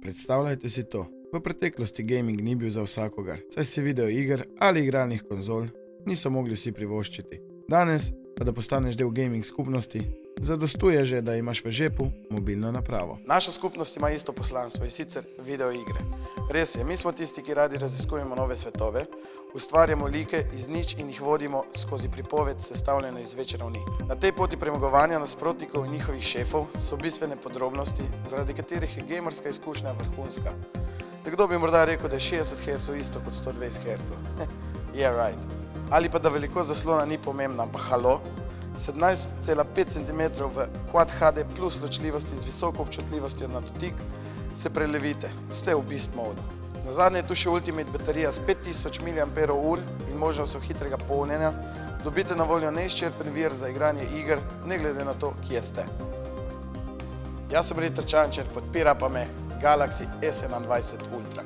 Predstavljajte si to. V preteklosti gaming ni bil za vsakogar, saj si video iger ali igralnih konzol niso mogli vsi privoščiti. Danes pa da postaneš del gaming skupnosti, zadostuje že, da imaš v žepu mobilno napravo. Naša skupnost ima isto poslanstvo in sicer video igre. Res je, mi smo tisti, ki radi raziskujemo nove svetove, ustvarjamo like iz nič in jih vodimo skozi pripoved sestavljeno iz več ravni. Na tej poti premagovanja nasprotnikov in njihovih šefov so bistvene podrobnosti, zaradi katerih je gamerska izkušnja vrhunska. Nekdo bi morda rekel, da je 60 Hz isto kot 120 Hz. Yeah, right. Ali pa da velikost zaslona ni pomembna, ampak halo, 17,5 cm v Quad HD plus ločljivosti z visoko občutljivostjo na dotik, se prelevite, ste v beast modu. Nazadnje je tu še Ultimate baterija s 5000 mAh in možnost hitrega polnjenja, dobite na voljo neizčrpen vir za igranje iger, ne glede na to, kje ste. Jaz sem Ritter Čančer, podpira pa me Galaxy S21 Ultra.